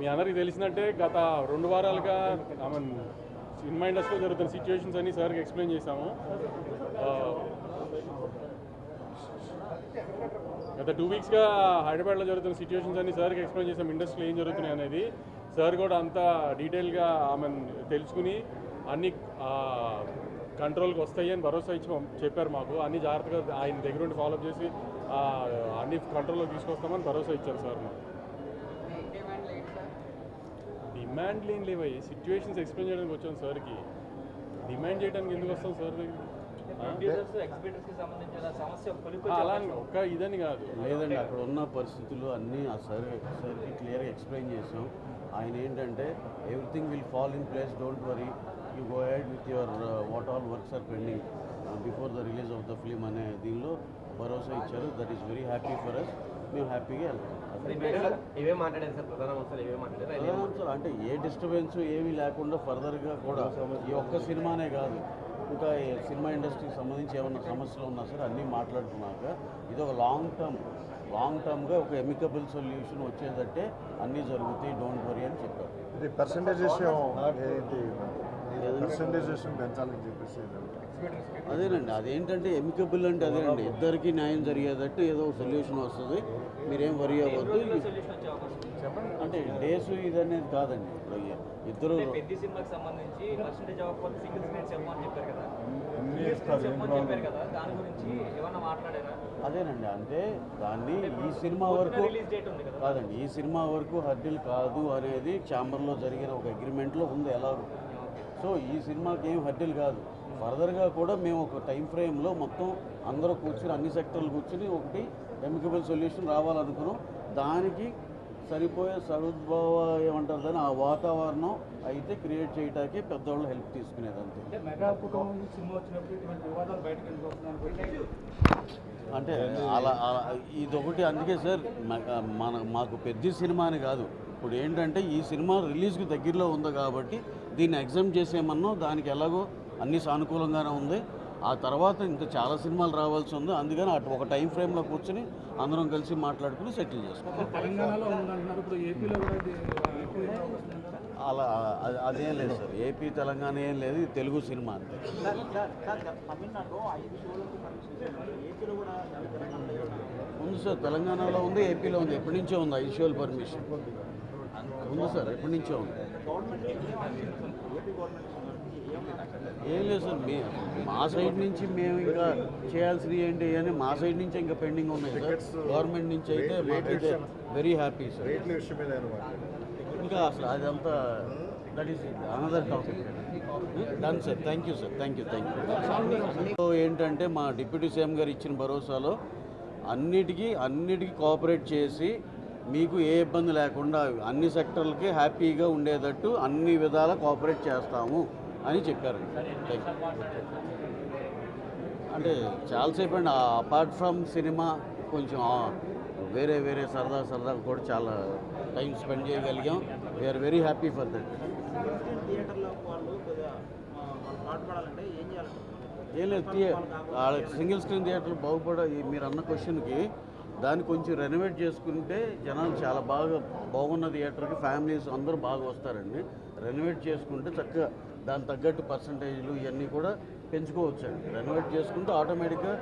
మీ అందరికీ తెలిసినట్టే గత 2 వారాలుగా సినిమా ఇండస్ట్రీలో జరుగుతున్న సిచ్యువేషన్స్ అన్ని సార్కి ఎక్స్ప్లెయిన్ చేశాము. గత 2 వీక్స్గా హైదరాబాద్లో జరుగుతున్న సిచ్యువేషన్స్ అన్ని సార్కి ఎక్స్ప్లెయిన్ చేసాం, ఇండస్ట్రీలో ఏం జరుగుతున్నాయి అనేది. సార్ కూడా అంతా డీటెయిల్గా తెలుసుకుని అన్ని కంట్రోల్కి వస్తాయి అని భరోసా ఇచ్చి చెప్పారు మాకు. అన్ని జాగ్రత్తగా ఆయన దగ్గర ఉండి ఫాలోఅప్ చేసి అన్ని కంట్రోల్లో తీసుకొస్తామని భరోసా ఇచ్చారు సార్ మాకు. డిమాండ్లు ఏం లేవయ్యి, సిచ్యువేషన్స్ ఎక్స్ప్లెయిన్ చేయడానికి వచ్చాం సార్కి. డిమాండ్ చేయడానికి ఎందుకు వస్తాం సార్ దగ్గర? అలా ఒక్క ఇదని కాదు లేదండి, అక్కడ ఉన్న పరిస్థితులు అన్నీ ఆ సార్కి క్లియర్గా ఎక్స్ప్లెయిన్ చేసాం. ఆయన ఏంటంటే everything will fall in place, don't worry, you go ahead with your what all works are pending before the release of the film అనే దీనిలో భరోసా ఇచ్చారు. That is very happy for us. మేము హ్యాపీగా వెళ్తాం. ప్రధానాంశాలు అంటే ఏ డిస్టర్బెన్స్ ఏమీ లేకుండా ఫర్దర్గా కూడా ఈ ఒక్క సినిమానే కాదు, ఇంకా సినిమా ఇండస్ట్రీకి సంబంధించి ఏమన్నా సమస్యలు ఉన్నా సరే అన్నీ మాట్లాడుకున్నాక ఇది ఒక లాంగ్ టర్మ్గా ఒక ఎమికబుల్ సొల్యూషన్ వచ్చేటట్టే అన్నీ జరుగుతాయి, డోంట్ వరీ అని చెప్పారు. ఇది పర్సంటేజేషన్ పెంచాలని చెప్పేసి అదేనండి, అదేంటంటే ఎమికబుల్ అంటే అదేనండి, ఇద్దరికి న్యాయం జరిగేటట్టు ఏదో సొల్యూషన్ వస్తుంది, మీరేం వరీ అవ్వద్దు. అంటే డేస్ ఇది అనేది కాదండి, ఇప్పుడు ఇద్దరు అదేనండి. అంటే దాన్ని ఈ సినిమా వరకు కాదండి, ఈ సినిమా వరకు హర్డిల్ కాదు అనేది ఛాంబర్లో జరిగిన ఒక అగ్రిమెంట్లో ఉంది ఎలాగో. సో ఈ సినిమాకి ఏం హర్డిల్ కాదు. ఫర్దర్గా కూడా మేము ఒక టైం ఫ్రేమ్లో మొత్తం అందరూ కూర్చుని అన్ని సెక్టర్లు కూర్చుని ఒకటి ఎమికబుల్ సొల్యూషన్ రావాలనుకున్నాం. దానికి సరిపోయే సదుద్భావ ఏమంటారు దాన్ని ఆ వాతావరణం అయితే క్రియేట్ చేయడానికి పెద్దవాళ్ళు హెల్ప్ తీసుకునేదంతే. అంటే అలా ఇదొకటి. అందుకే సార్ మాకు పెద్ద సినిమా అని కాదు, ఇప్పుడు ఏంటంటే ఈ సినిమా రిలీజ్కి దగ్గరలో ఉంది కాబట్టి దీన్ని ఎగ్జామ్ చేసేయమన్నాం. దానికి ఎలాగో అన్నీ సానుకూలంగానే ఉంది. ఆ తర్వాత ఇంకా చాలా సినిమాలు రావాల్సి ఉంది, అందుకని అటు ఒక టైం ఫ్రేమ్లో కూర్చొని అందరం కలిసి మాట్లాడుకుని సెటిల్ చేసుకుంటాం. అలా అదేం లేదు సార్, ఏపీ తెలంగాణ ఏం లేదు, ఇది తెలుగు సినిమా అంతే. ఉంది సార్, తెలంగాణలో ఉంది, ఏపీలో ఉంది, ఎప్పటి నుంచో ఉంది 5 షోల పర్మిషన్ ఉంది సార్, ఎప్పటి నుంచో ఉంది. ఏం లేదు సార్, మా సైడ్ నుంచి మేము ఇంకా చేయాల్సింది ఏంటి అని మా సైడ్ నుంచి ఇంకా పెండింగ్ ఉన్నాయి సార్. గవర్నమెంట్ నుంచి అయితే మాకైతే వెరీ హ్యాపీ సార్. ఇంకా అసలు అదంతా that is another topic. Done sir, thank you sir, thank you. ఏంటంటే మా డిప్యూటీ సీఎం గారు ఇచ్చిన భరోసాలో అన్నిటికీ కోఆపరేట్ చేసి మీకు ఏ ఇబ్బంది లేకుండా అన్ని సెక్టర్లకి హ్యాపీగా ఉండేటట్టు అన్ని విధాల కోఆపరేట్ చేస్తాము అని చెప్పారు. అంటే చాలాసేపు అండి, అపార్ట్ ఫ్రమ్ సినిమా కొంచెం వేరే సరదా కూడా చాలా టైం స్పెండ్ చేయగలిగాం. We are very happy for that. ఏం లేదు, సింగిల్ స్క్రీన్ థియేటర్ మీరు అన్న క్వశ్చన్కి దాన్ని కొంచెం రెనోవేట్ చేసుకుంటే జనాలు చాలా బాగున్న థియేటర్కి ఫ్యామిలీస్ అందరూ బాగా వస్తారండి. రెనోవేట్ చేసుకుంటే చక్కగా దానికి తగ్గట్టు పర్సంటేజ్లు ఇవన్నీ కూడా పెంచుకోవచ్చండి. రెనోవేట్ చేసుకుంటే ఆటోమేటిక్గా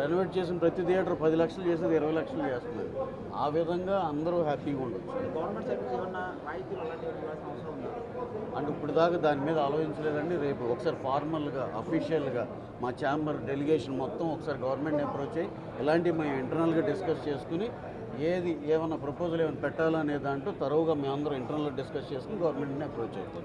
రెనోవేట్ చేసిన ప్రతి థియేటర్ 10 లక్షలు చేసేది 20 లక్షలు చేస్తున్నారు. ఆ విధంగా అందరూ హ్యాపీగా ఉండొచ్చు. అంటే ఇప్పుడు దాకా దాని మీద ఆలోచించలేదండి. రేపు ఒకసారి ఫార్మల్గా అఫీషియల్గా మా ఛాంబర్ డెలిగేషన్ మొత్తం ఒకసారి గవర్నమెంట్ని అప్రోచ్ అయ్యి ఇలాంటివి మేము ఇంటర్నల్గా డిస్కస్ చేసుకుని ఏమన్నా ప్రపోజల్ ఏమైనా పెట్టాలనే దాంట్లో తరువుగా మేమందరం ఇంటర్నల్గా డిస్కస్ చేసుకుని గవర్నమెంట్ని అప్రోచ్ అవుతాం.